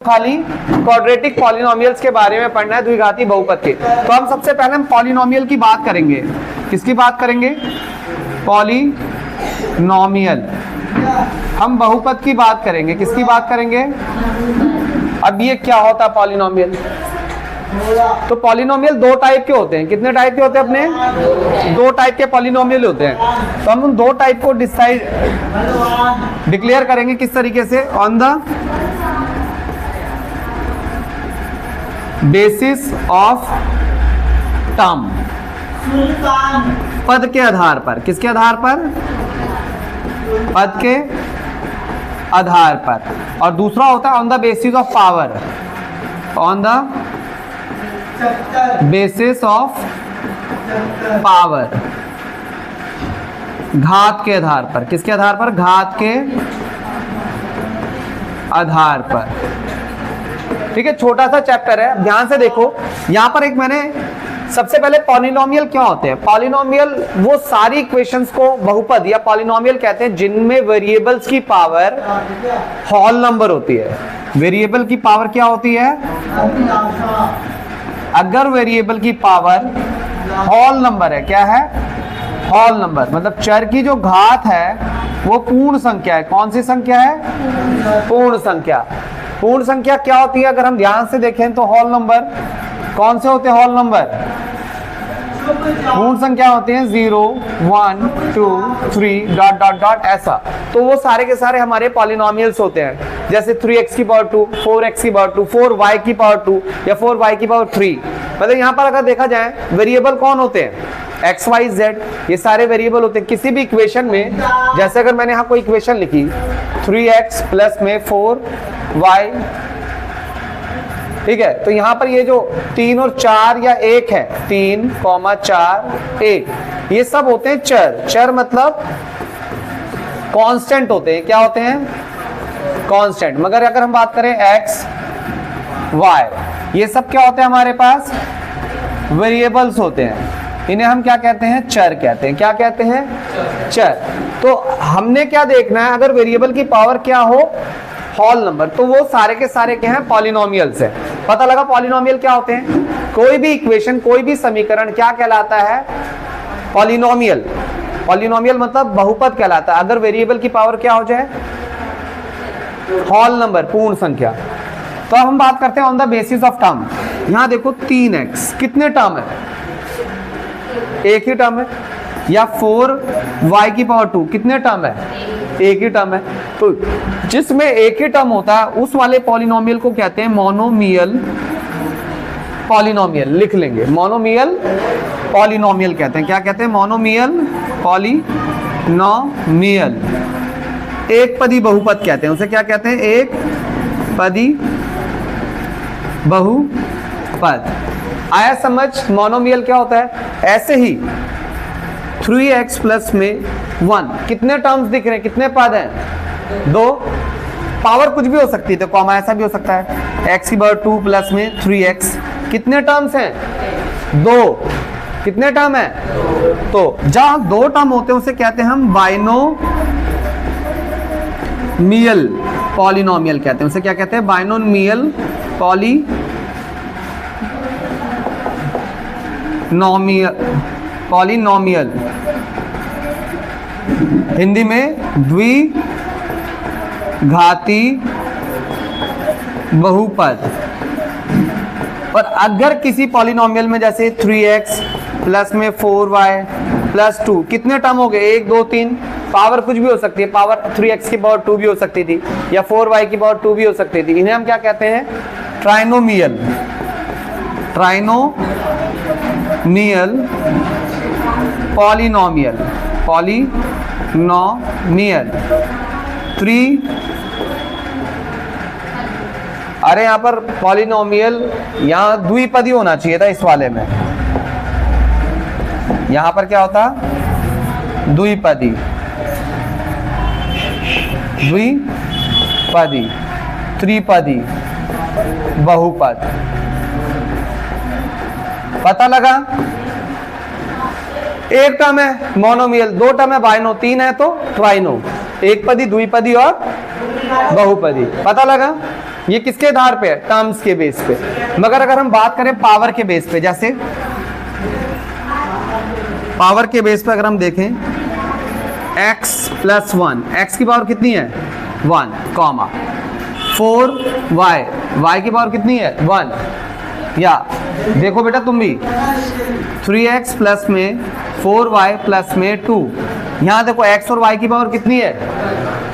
खाली quadratic polynomials के बारे में पढ़ना है, द्विघाती बहुपद के। तो हम सबसे पहले हम पॉलिनोमियल की बात करेंगे। किसकी बात करेंगे? पॉलिनोमियल। हम बहुपद की बात करेंगे। किसकी बात करेंगे? अब ये क्या होता है पॉलिनोमियल? तो पॉलिनोमियल दो टाइप के होते हैं। कितने टाइप के होते हैं अपने? दो टाइप के पॉलिनोमियल होते हैं। तो हम उन दो टाइप को डिक्लेयर करेंगे किस तरीके से? On the basis of term, पद के आधार पर। किसके आधार पर? पद के आधार पर। और दूसरा होता है on the basis of power, on the basis of power, घात के आधार पर। किसके आधार पर? घात के आधार पर। ठीक है, छोटा सा चैप्टर है, ध्यान से देखो। यहां पर एक मैंने सबसे पहले पॉलिनोमियल क्या होते हैं? पॉलिनोमियल वो सारी इक्वेशंस को बहुपद या पॉलिनोमियल कहते हैं जिनमें वेरिएबल्स की पावर होल नंबर होती है। वेरिएबल की पावर क्या होती है? अगर वेरिएबल की पावर होल नंबर है, क्या है? होल नंबर, मतलब चर की जो घात है वो पूर्ण संख्या है। कौन सी संख्या है? पूर्ण संख्या। पूर्ण संख्या क्या होती है? अगर हम ध्यान से देखें तो होल नंबर कौन से होते हैं? होल नंबर पूर्ण संख्या होते हैं 0 1 2 3 डॉट डॉट डॉट ऐसा। तो वो सारे के सारे हमारे पॉलिनोमियल्स होते हैं। जैसे 3x की पावर 2, 4x की पावर 2, 4y की पावर 2 या 4y की पावर 3। मतलब यहाँ पर अगर देखा जाए वेरिएबल कौन होते हैं? x y z, ये सारे वेरिएबल होते हैं किसी भी इक्वेशन में। जैसे अगर मैंने यहाँ कोई इक्वेशन लिखी 3x प्लस में 4y, ठीक है, तो यहां पर ये जो 3 और 4 या 1 है, 3, 4, 1, ये सब होते हैं चर। चर मतलब कांस्टेंट होते हैं। क्या होते हैं? कांस्टेंट। मगर अगर हम बात करें x y, ये सब क्या होते हैं हमारे पास? वेरिएबल्स होते हैं। इन्हें हम क्या कहते हैं? चर कहते हैं। क्या कहते हैं? चर। तो हमने क्या देखना है? अगर वेरिएबल की पावर क्या हो? होल नंबर, तो वो सारे के सारे क्या हैं? पॉलिनोमियल्स हैं। पता लगा पॉलिनोमियल क्या होते हैं? कोई भी इक्वेशन, कोई भी समीकरण क्या कहलाता है? पॉलिनोमियल। पॉलिनोमियल मतलब बहुपद कहलाता है अगर वेरिएबल की पावर क्या हो जाए? होल नंबर, पूर्ण संख्या। तो अब हम बात करते हैं on the basis of term. यहां देखो 3x कितने टर्म है? एक ही टर्म है। या 4y की पावर 2 कितने टर्म है? एक ही टर्म है। तो जिसमें एक ही टर्म होता है उस वाले पॉलिनोमियल को कहते हैं मोनोमियल पॉलिनोमियल। लिख लेंगे, मोनोमियल पॉलिनोमियल कहते हैं। क्या कहते हैं? Monomial polynomial. एक पदी बहुपद कहते हैं उसे। क्या कहते हैं? एक पदी बहुपद। आया समझ? मोनोमियल क्या होता है? ऐसे ही 3x प्लस में 1 कितने टर्म्स दिख रहे हैं? कितने पद हैं? 2। पावर कुछ भी हो सकती है, तो कॉमा ऐसा भी हो सकता है। x की पावर 2 प्लस में 3x कितने टर्म्स हैं? 2। कितने टर्म है? तो जहां 2 टर्म होते हैं उसे कहते हैं हम बाइनोमियल पॉलिनोमियल कहते हैं। उसे क्या कहते हैं? Binomial polynomial. हिंदी में द्विघाती बहुपद। और अगर किसी पॉलिनोमियल में जैसे 3x प्लस में 4y प्लस 2 कितने टर्म हो गए? 1 2 3। पावर कुछ भी हो सकती है। पावर 3x की पावर 2 भी हो सकती थी या 4y की पावर 2 भी हो सकती थी। इन्हें हम क्या कहते हैं? ट्राइनोमियल। Trinomial polynomial. पॉलिनोमियल 3। अरे यहां पर पॉलिनोमियल, यहां द्विपदी होना चाहिए था इस वाले में। यहां पर क्या होता? द्विपदी। द्विपदी, त्रिपदी बहुपद। पता लगा? एक टर्म है मोनोमियल, दो टर्म है बाइनो, तीन है तो ट्राइनो, एक पदी, द्विपदी और बहुपदी। पता लगा? ये किसके आधार पे है? टर्म्स के बेस पे। मगर अगर हम बात करें पावर के बेस पे, जैसे पावर के बेस पे अगर हम देखें x प्लस 1, x की पावर कितनी है? 1, कॉमा 4y, y की पावर कितनी है? 1। या देखो बेटा तुम भी 3x प्लस में 4y प्लस में 2, यहाँ देखो x और y की पावर कितनी है?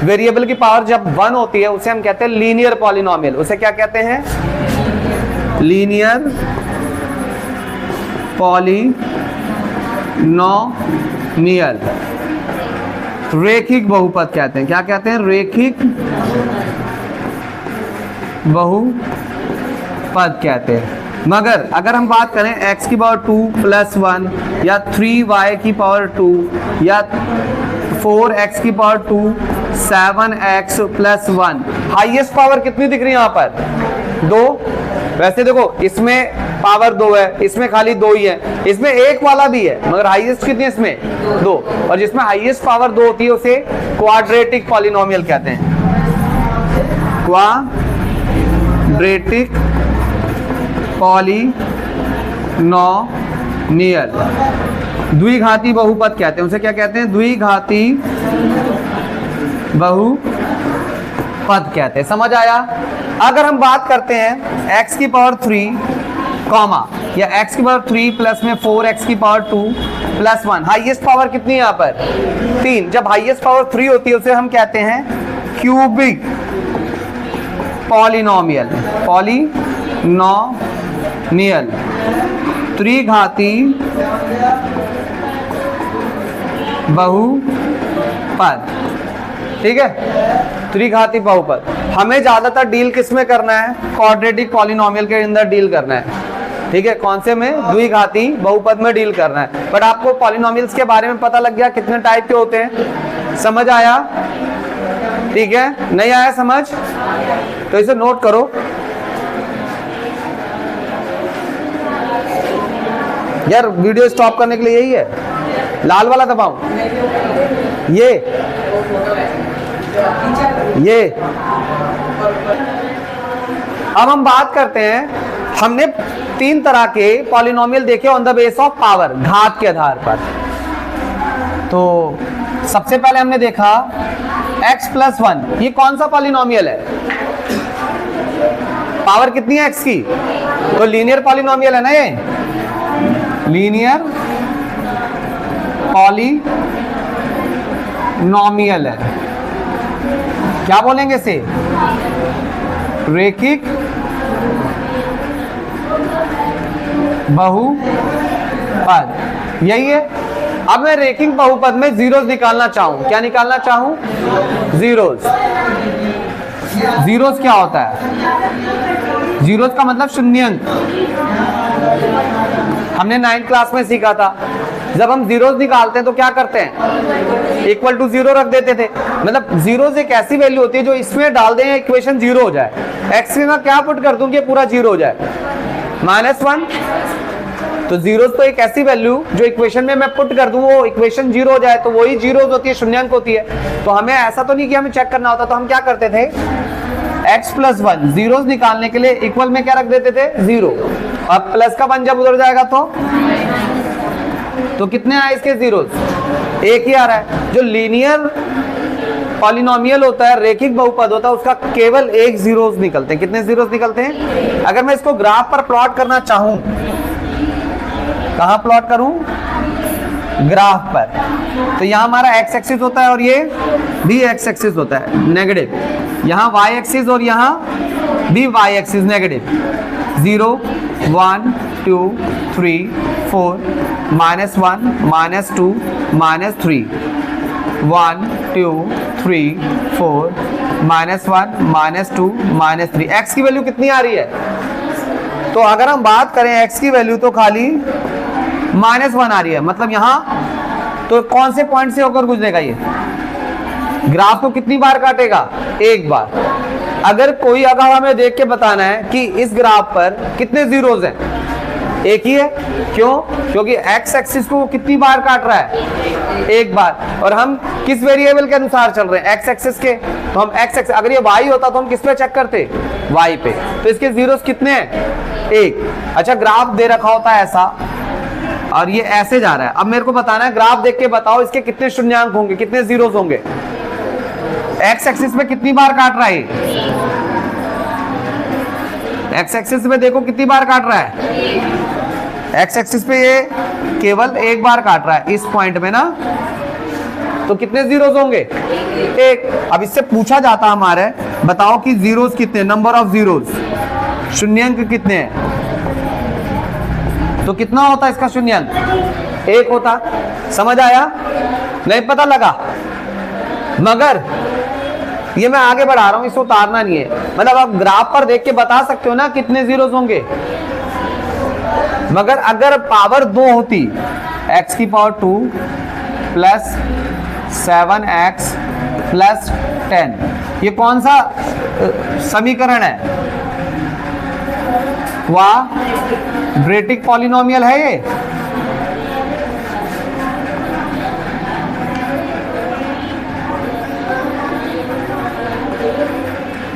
वेरिएबल की पावर जब 1 होती है उसे हम कहते हैं लीनियर पॉलिनोमियल। उसे क्या कहते हैं? Linear polynomial. रेखिक बहुपद कहते हैं। क्या कहते हैं? रेखिक बहुपद कहते हैं। मगर अगर हम बात करें x की पावर 2 प्लस 1 या 3y की पावर 2 या 4x की power 2, 7x plus 1, highest power कितनी दिख रही है यहाँ पर? 2। वैसे देखो इसमें पावर 2 है, इसमें खाली 2 ही है, इसमें एक वाला भी है, मगर हाईएस्ट कितनी है इसमें? 2। और जिसमें हाईएस्ट पावर 2 होती है उसे क्वाड्रेटिक पॉलिनोमियल कहते हैं। Quadratic polynomial. द्विघाती बहुपद कहते हैं। उसे क्या कहते हैं? द्विघाती बहुपद कहते हैं। समझ आया? अगर हम बात करते हैं x की पावर 3 कॉमा या x की पावर 3 प्लस में 4x की पावर 2 प्लस 1, हाईएस्ट पावर कितनी है यहाँ पर? 3। जब हाईएस्ट पावर 3 होती है उसे हम कहते हैं क्यूबिक पॉलिनोमियल। पॉलिनोमियल त्रिघाती बहुपद। ठीक है, त्रिघाती बहुपद। हमें ज्यादातर डील किस में करना है? क्वाड्रेटिक पॉलिनोमियल के अंदर डील करना है। ठीक है, कौन से में? द्विघाती बहुपद में डील करना है। बट आपको पॉलिनोमियल्स के बारे में पता लग गया कितने टाइप के होते हैं। समझ आया? ठीक है, नहीं आया समझ तो इसे नोट करो। यार वीडियो स्टॉप करने के लिए यही है, लाल वाला दबाऊं? ये अब हम बात करते हैं, हमने 3 तरह के पॉलिनोमियल देखे on the base of power, घात के आधार पर। तो सबसे पहले हमने देखा x प्लस 1, ये कौन सा पॉलिनोमियल है? पावर कितनी है x की? तो लीनियर पॉलिनोमियल है ना ये, लीनियर पॉलिनोमियल है। क्या बोलेंगे इसे? रेखिक बहुपद, यही है। अब मैं रेखिक बहुपद में जीरोस निकालना चाहूं। क्या निकालना चाहूं? जीरोस। जीरोस क्या होता है? जीरोस का मतलब शून्यंक। हमने 9th क्लास में सीखा था, जब हम जीरोस निकालते हैं तो क्या करते हैं? इक्वल टू 0 रख देते थे। मतलब जीरोस एक ऐसी वैल्यू होती है जो इसमें डाल दें इक्वेशन 0 हो जाए। एक्स में मैं क्या पुट कर दूं कि पूरा 0 हो जाए? -1। तो जीरोस तो एक ऐसी वैल्यू जो इक्वेशन में मैं पुट कर दूं वो इक्वेशन 0 हो जाए, तो वही जीरोस होती है, शून्यंक होती है। तो हमें ऐसा तो नहीं कि हमें चेक करना होता, तो हम क्या करते थे? x प्लस 1 जीरोस निकालने के लिए इक्वल में क्या रख देते थे? 0। अब प्लस का 1 जब उधर जाएगा तो कितने आए इसके जीरोस? एक ही आ रहा है। जो लीनियर पॉलिनोमियल होता है, रेखिक बहुपद होता है, उसका केवल एक जीरोस निकलते हैं। कितने जीरोस निकलते हैं? अगर मैं इसको ग्राफ पर प्लॉट करना चाहूं, कहां प्लॉट करूं? ग्राफ पर। तो यहां हमारा x एक्सिस होता है और ये भी x एक्सिस होता है नेगेटिव, यहां y एक्सिस और यहां भी y एक्सिस नेगेटिव। 0 1 2 3 4 -1 -2 -3 1 2 3 4 -1 -2 -3। x की वैल्यू कितनी आ रही है? तो अगर हम बात करें x की वैल्यू तो खाली -1 आ रही है। मतलब यहां तो कौन से पॉइंट से होकर गुजरेगा ये? ग्राफ को कितनी बार काटेगा? एक बार। अगर हमें देख के बताना है कि इस ग्राफ पर कितने जीरोस हैं, एक ही है। क्यों? क्योंकि एक्स एक्सिस को कितनी बार काट रहा है? एक बार। और हम किस वेरिएबल के अनुसार चल रहे हैं? एक्स एक्सिस के। तो हम एक्स एक्सिस, अगर ये वाई होता तो हम किस पे चेक करते? वाई पे। तो इसके जीरोस कितने हैं? एक। अच्छा, ग्राफ दे रखा होता है ऐसा और ये ऐसे जा रहा है। अब मेरे को बताना है, ग्राफ देख के बताओ इसके कितने शून्यांक होंगे, कितने जीरोस होंगे? एक्स एक्सिस पे कितनी बार काट रहा है? एक्स एक्सिस पे देखो कितनी बार काट रहा है। एक्स एक्सिस पे ये केवल एक बार काट रहा है इस पॉइंट में ना। तो कितने जीरोस होंगे? एक। अब इससे पूछा जाता हमारे, बताओ कि जीरोस कितने, नंबर ऑफ जीरोस, शून्यांक कितने हैं? तो कितना होता इसका शून्यांक? एक होता। समझ आया? नहीं पता लगा? मगर ये मैं आगे बढ़ा रहा हूं, इसको उतारना नहीं है। मतलब आप ग्राफ पर देख के बता सकते हो ना कितने जीरोस होंगे। मगर अगर पावर 2 होती, x की पावर 2 प्लस 7x प्लस 10, ये कौन सा समीकरण है? क्वाड्रेटिक पॉलिनोमियल है ये।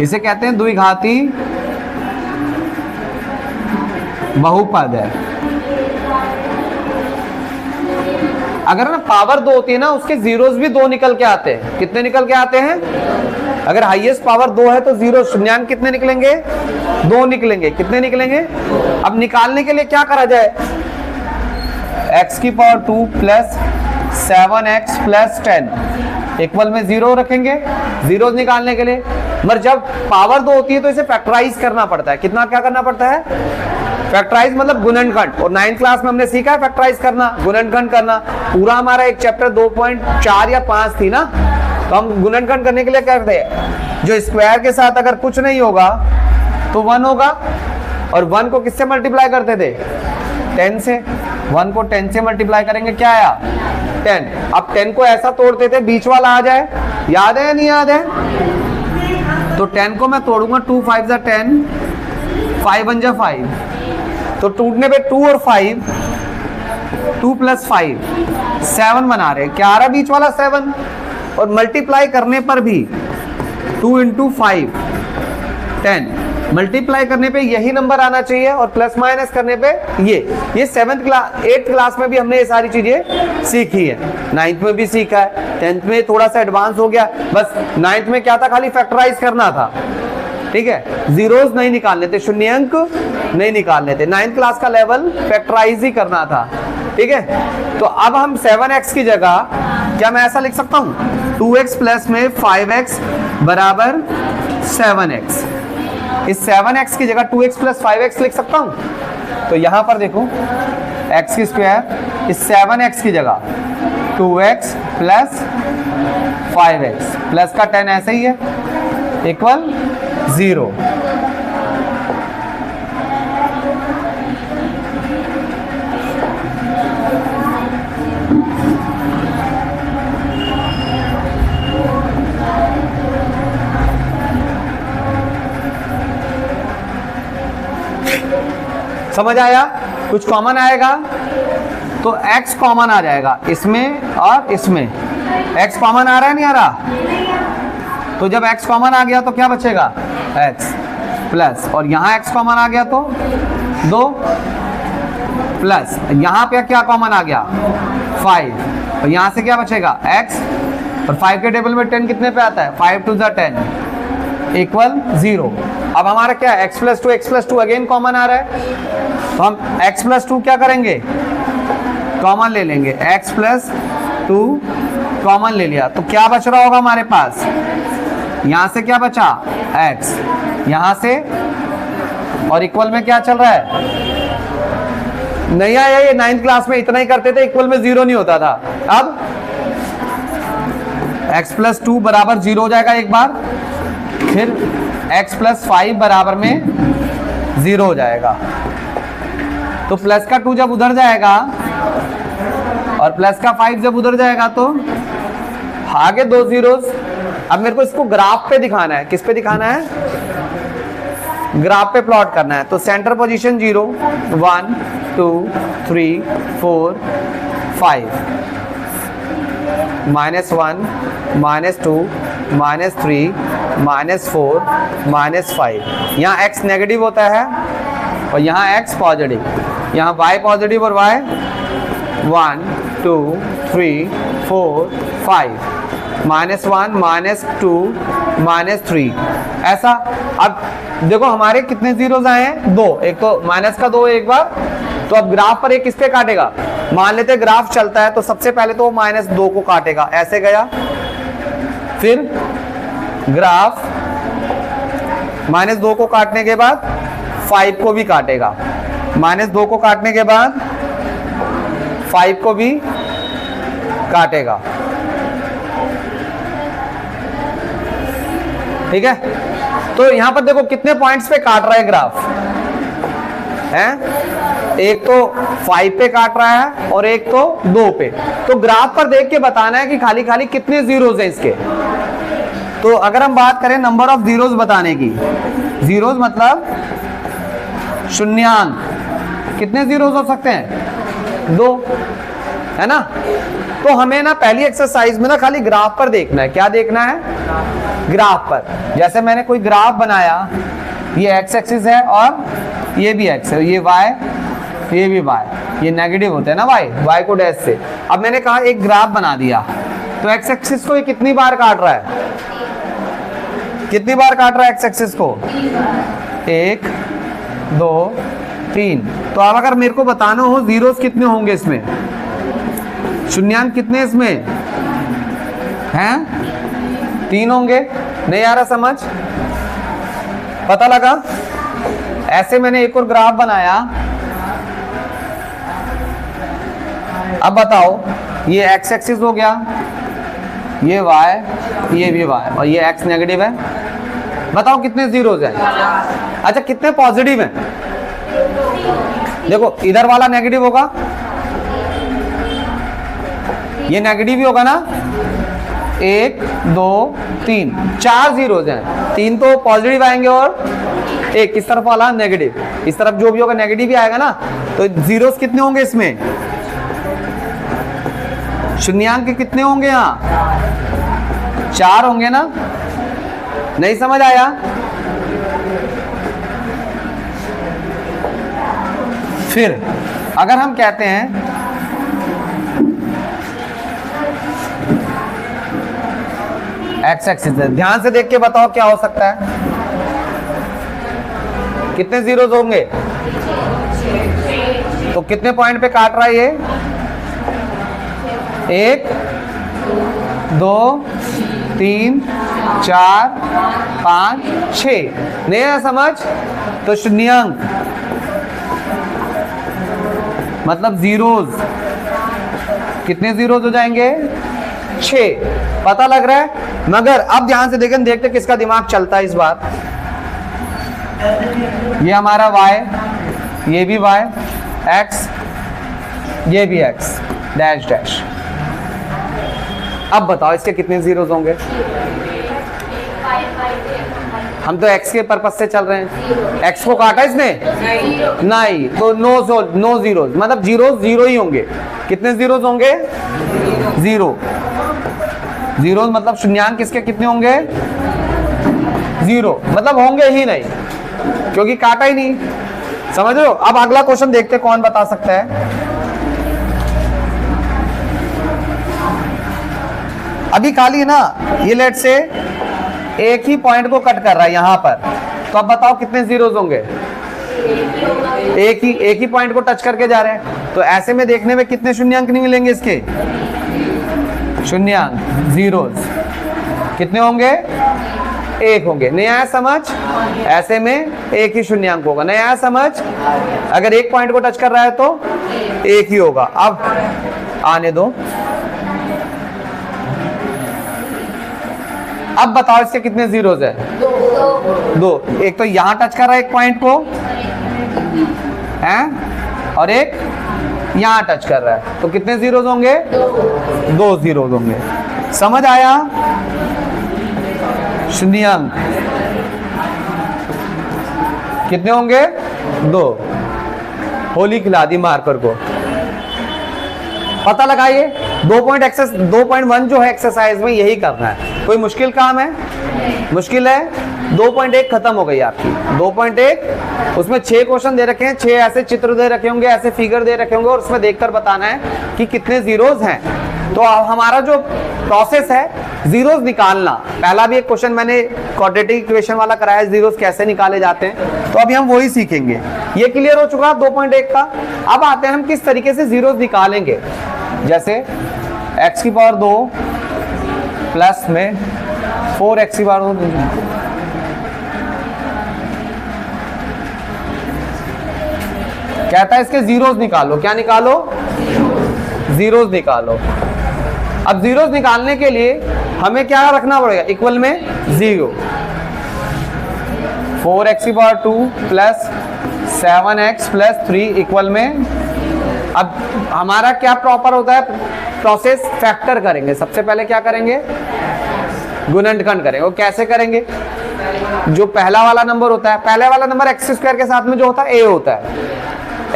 इसे कहते हैं द्विघाती बहुपद है। अगर ना पावर 2 होती है ना, उसके जीरोस भी 2 निकल के आते हैं। कितने निकल के आते हैं? अगर हाईएस्ट पावर 2 है तो जीरो शून्यांक कितने निकलेंगे? 2 निकलेंगे। कितने निकलेंगे? अब निकालने के लिए क्या करा जाए? x की power 2 plus 7x plus 10 equal में 0 रखेंगे, जीरो निकालने के लिए। मगर जब पावर 2 होती है तो इसे फैक्टराइज करना पड़ता है। कितना क्या करना पड़ता है? फैक्टराइज मतलब गुणनखंड। और 9th क्लास में हमने सीखा है फैक्टराइज करना, गुणनखंड करना। पूरा हमारा एक चैप्टर 2.4 या 5 थी ना, तो हम गुणनखंड करने के लिए करते हैं, जो स्क्वायर के साथ अगर कुछ नहीं होगा तो 1 होगा। और 1 को किससे मल्टीप्लाई करते थे? 10 से। 1 को 10 से मल्टीप्लाई करेंगे, क्या आया? 10। अब 10 को ऐसा तोड़ते थे बीच वाला आ जाए। याद है या नहीं याद है? तो 10 को मैं तोड़ूंगा, 2 5 जा 10, 5 1 जा 5। तो टूटने पे 2 और 5, 2 प्लस 5 7 बना रहे। क्या आ रहा है बीच वाला? 7। और मल्टीप्लाई करने पर भी 2 × 5 10, मल्टीप्लाई करने पे यही नंबर आना चाहिए और प्लस माइनस करने पे ये 7th क्लास 8th क्लास में भी हमने ये सारी चीजें सीखी है। 9th में भी सीखा है, 10th में थोड़ा सा एडवांस हो गया। बस 9th में क्या था? खाली फैक्टराइज करना था। ठीक है, जीरोस नहीं निकालने थे, शून्यांक नहीं निकालने थे। 9th क्लास का लेवल फैक्टराइज ही करना था। ठीक है, तो अब हम 7x की जगह क्या मैं ऐसा लिख सकता हूं? 2x प्लस में 5x बराबर 7x। इस 7x की जगह 2x प्लस 5x लिख सकता हूं। तो यहां पर देखो x की स्क्वायर, इस 7x की जगह 2x प्लस 5x प्लस का 10 ऐसे ही है इक्वल 0। समझ आया? कुछ कॉमन आएगा तो x कॉमन आ जाएगा इसमें और इसमें। x कॉमन आ रहा है नहीं आ रहा? तो जब x कॉमन आ गया तो क्या बचेगा? x प्लस, और यहाँ x कॉमन आ गया तो 2 प्लस, यहाँ पे क्या कॉमन आ गया? 5, और यहाँ से क्या बचेगा? x, और 5 के टेबल में 10 कितने पे आता है? 5 2 जा 10 इक्वल 0। अब हमारा क्या है? x प्लस 2 अगेन कॉमन आ रहा है, तो हम x प्लस 2 क्या करेंगे? कॉमन ले लेंगे। x प्लस 2 कॉमन ले लिया तो क्या बच रहा होगा हमारे पास? यहां से क्या बचा? x, यहां से, और इक्वल में क्या चल रहा है? नहीं आया ये 9th क्लास में इतना ही करते थे, इक्वल में 0 नहीं होता था। अब x प्लस 2 बराबर 0 हो जाएगा एक बार, फिर x प्लस 5 बराबर में 0 हो जाएगा। तो प्लस का 2 जब उधर जाएगा और प्लस का 5 जब उधर जाएगा तो आगे 2 जीरोस। अब मेरे को इसको ग्राफ पे दिखाना है। किस पे दिखाना है? ग्राफ पे प्लॉट करना है। तो सेंटर पोजीशन 0, 1 2 3 4 5, -1 -2 -3 -4 -5। यहाँ x नेगेटिव होता है और यहाँ x पॉजिटिव, यहाँ y पॉजिटिव और y 1 2 3 4 5, -1 -2 -3 ऐसा। अब देखो हमारे कितने जीरोस आए हैं, 2। एक तो माइनस का 2 एक बार, तो अब ग्राफ पर एक किस पे काटेगा, मान लेते ग्राफ चलता है तो सबसे पहले तो -2 को काटेगा, ऐसे गया। फिर ग्राफ -2 को काटने के बाद 5 को भी काटेगा, -2 को काटने के बाद 5 को भी काटेगा, ठीक है। तो यहां पर देखो कितने पॉइंट्स पे काट रहा है ग्राफ है, एक तो 5 पे काट रहा है और एक तो 2 पे। तो ग्राफ पर देख के बताना है कि खाली खाली कितने जीरोस हैं इसके। तो अगर हम बात करें नंबर ऑफ जीरोस बताने की, जीरोस मतलब शून्यांक, कितने जीरोस हो सकते हैं, 2, है ना। तो हमें ना पहली एक्सरसाइज में ना खाली ग्राफ पर देखना है। क्या देखना है, ग्राफ पर। जैसे मैंने कोई ग्राफ बनाया, ये एक्स एक्सिस है और ये भी एक्स है, ये वाई, ये भी वाई, ये नेगेटिव होते हैं ना वाई को डैश से। अब मैंने कहा एक ग्राफ बना दिया, तो एक्स एक्सिस को ये कितनी बार काट रहा है, कितनी बार काट रहा है एक्स एक्सिस को, 1 2 3। तो अब अगर मेरे को बताना हो जीरोस कितने होंगे इसमें, शून्यांक कितने इसमें हैं, 3 होंगे। नहीं आ रहा समझ, पता लगा। ऐसे मैंने एक और ग्राफ बनाया। अब बताओ, ये एक्स एक्सिस हो गया, ये वाई, ये भी वाई, और ये एक्स नेगेटिव है। बताओ कितने जीरोस हैं, अच्छा कितने पॉजिटिव हैं। देखो इधर वाला नेगेटिव होगा, ये नेगेटिव ही होगा ना, 1 2 3 4 जीरोस हैं, 3 तो पॉजिटिव आएंगे और एक इस तरफ वाला नेगेटिव, इस तरफ जो भी होगा नेगेटिव ही आएगा ना। तो जीरोस कितने होंगे इसमें, शून्यांक कितने होंगे, यहाँ 4 होंगे ना। नहीं समझ आया, फिर अगर हम कहते हैं एक्स एक्सिस, ध्यान से देख के बताओ क्या हो सकता है, कितने जीरोस होंगे, तो कितने पॉइंट पे काट रहा है ये, 1 2 3 4 5 6। नहीं है समझ, तो शून्यांक मतलब जीरोस, कितने जीरोस हो जाएंगे, 6। पता लग रहा है। मगर अब ध्यान से देखें, देखते किसका दिमाग चलता है इस बार। ये हमारा y, ये भी y, x, ये भी x, डैश डैश। अब बताओ इसके कितने जीरोस होंगे। हम तो x के पर्पस से चल रहे हैं, x को काटा इसने नहीं, तो नो जीरोस, मतलब जीरोस जीरो ही होंगे। कितने जीरोस होंगे, 0। जीरो मतलब शून्यांक किसके कितने होंगे, 0, मतलब होंगे ही नहीं क्योंकि काटा ही नहीं। समझ रहे हो। अब अगला क्वेश्चन देखते कौन बता सकता है। अभी खाली ना ये लेट से एक ही पॉइंट को कट कर रहा है यहां पर, तो अब बताओ कितने जीरोस होंगे, एक ही पॉइंट को टच करके जा रहे हैं। तो ऐसे में देखने में कितने शून्यांक नहीं मिलेंगे इसके, शून्यांक जीरोस कितने होंगे, 1 होंगे। नहीं आया समझ, ऐसे में एक ही शून्यांक होगा। नहीं आया समझ, अगर एक पॉइंट को टच कर रहा है तो एक ही होगा। अब आने दो, अब बताओ इसके कितने जीरोस है, 2। एक तो यहां टच कर रहा है एक पॉइंट को है, और एक यहां टच कर रहा है, तो कितने जीरोस होंगे, 2 जीरोस होंगे। समझ आया, शून्यांक कितने होंगे? 2। होली खिला दी मार्कर को। पता लगाइए 2.1 जो है एक्सरसाइज में यही करना है। कोई मुश्किल काम है? मुश्किल है? 2.1 खत्म हो गई आपकी। 2.1 उसमें 6 क्वेश्चन दे रखे हैं, 6 ऐसे चित्र दे रखे होंगे, ऐसे फिगर दे रखे होंगे और उसमें देखकर बताना है कि कितने जीरोस हैं। तो हमारा जो प्रोसेस है जीरोस निकालना, पहला भी एक क्वेश्चन मैंने क्वाड्रेटिक इक्वेशन वाला कराया, जीरोस कैसे निकाले जाते हैं, तो अभी हम वही सीखेंगे। ये क्लियर हो चुका 2.1 का। अब आते हैं हम किस तरीके से जीरोस निकालेंगे। जैसे x की पावर 2 प्लस में 4x की पावर 2, कहता है इसके जीरोस निकालो। क्या निकालो? जीरोस निकालो। अब जीरोस निकालने के लिए हमें क्या रखना पड़ेगा? इक्वल में 0। 4x की power 2 plus 7x plus 3 equal में, अब हमारा क्या प्रॉपर होता है प्रोसेस? फैक्टर करेंगे। सबसे पहले क्या करेंगे? गुणनखंड करेंगे। और कैसे करेंगे? जो पहला वाला नंबर होता है, पहले वाला नंबर एक्स स्क्वायर के साथ में जो होता है ए होता है,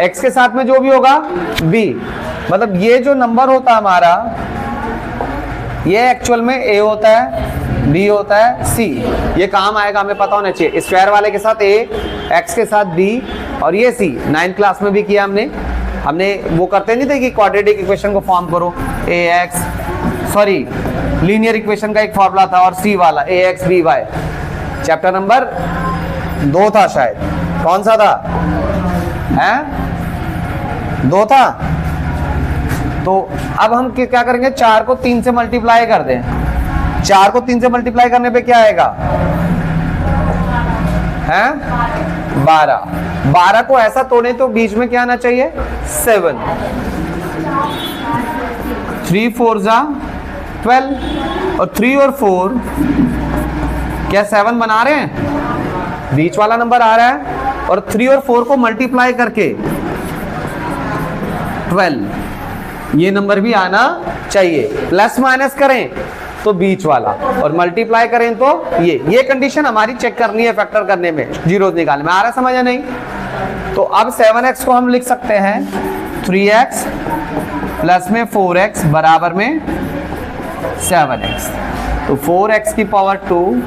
एक्स के साथ में जो भी होगा बी। मतलब ये जो नंबर होता है हमारा, ये एक्चुअल में ए होता है, बी होता है, सी। ये काम आएगा, हमें पता होना चाहिए। स्क्वायर वाले के साथ ए, एक्स के साथ बी और ये सी। 9th क्लास में भी किया हमने वो करते नहीं थे कि क्वाड्रेटिक इक्वेशन को फॉर्म करो, A X, sorry linear equation का एक फॉर्मूला था और सी वाला A X B Y. Chapter number 2 था शायद, कौन सा था? हैं? 2 था। तो अब हम क्या करेंगे? 4 को 3 से मल्टीप्लाई कर दें। 4 को 3 से मल्टीप्लाई करने पे क्या आएगा? हैं? 12। 12 को ऐसा तोड़े तो बीच में क्या आना चाहिए? 7। 3 4 जा 12 और 3 और 4 क्या 7 बना रहे हैं? बीच वाला नंबर आ रहा है और 3 और 4 को मल्टीप्लाई करके 12, ये नंबर भी आना चाहिए। प्लस माइनस करें तो बीच वाला और मल्टीप्लाई करें तो ये कंडीशन हमारी चेक करनी है फैक्टर करने में, जीरोस निकालने में। आ रहा है समझ या नहीं? तो अब 7x को हम लिख सकते हैं 3x प्लस में 4x बराबर में 7x। तो 4x की पावर 2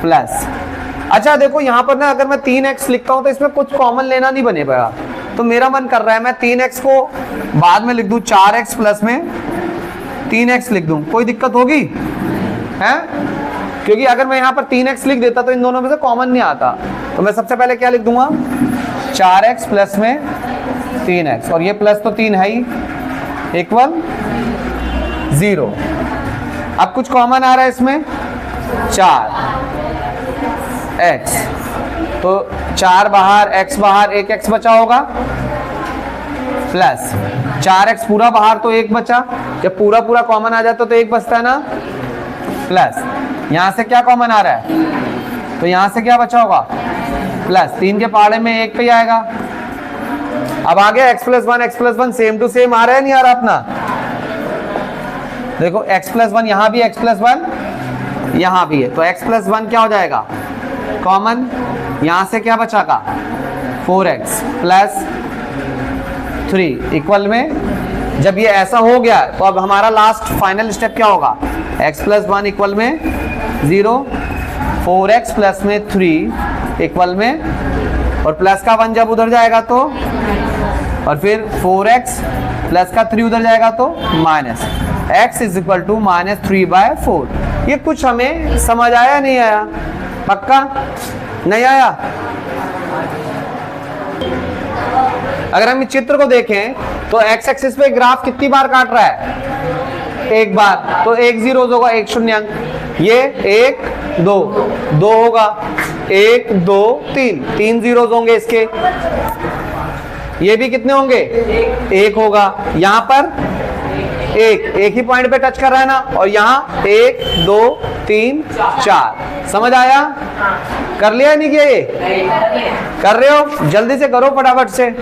प्लस, अच्छा देखो यहाँ पर ना अगर मैं 3x लिखता हूँ तो इसमें कुछ कॉमन लेना नहीं बनेगा। तो मेरा मन कर रहा है मैं 3x को बाद में लिख दूं, 4x प्लस में 3x लिख दूं। कोई दिक्कत होगी? हैं? क्योंकि अगर मैं यहाँ पर 3x लिख देता तो इन दोनों में से कॉमन नहीं आता। तो मैं सबसे पहले क्या लिख दूंगा? 4x प्लस में 3x, और ये प्लस तो 3 है ही, इक्वल 0। अब कुछ कॉमन आ रहा है इसमें, 4x, तो 4 बाहर, x बाहर, 1x बचा होगा, प्लस 4x पूरा बाहर तो 1 बचा। जब पूरा पूरा कॉमन आ जाता तो 1 बचता है ना, प्लस यहां से क्या कॉमन आ रहा है तो यहां से क्या बचा होगा? प्लस 3 के पहाड़े में 1 पे ही आएगा। अब आ गया x plus 1 same to same आ रहा है नहीं आ रहा अपना? देखो x प्लस 1 यहां भी, x प्लस 1 यहां भी है, तो x प्लस 1 क्या हो जाएगा? कॉमन। यहां से क्या बचागा? 4x प्लस 3 इक्वल में, जब ये ऐसा हो गया तो अब हमारा लास्ट फाइनल स्टेप क्या होगा? x प्लस 1 इक्वल में 0, 4x प्लस में 3 इक्वल में, और प्लस का 1 जब उधर जाएगा तो, और फिर 4x प्लस का 3 उधर जाएगा तो minus, x is equal to -3/4। ये कुछ हमें समझ आया नहीं आया? पक्का नहीं आया? अगर हम इस चित्र को देखें तो x एक्सिस पे ग्राफ कितनी बार काट रहा है? 1 बार, तो 1 जीरो होगा, 1 शून्य। ये 1 2 2 होगा, 1 2 3 जीरोज होंगे इसके। ये भी कितने होंगे? 1 होगा। यहाँ पर एक ही पॉइंट पे टच कर रहा है ना, और यहाँ 1 2 3 4। समझ आया? कर लिया नहीं किया? ये कर रहे हो? जल्दी से करो फटाफट से।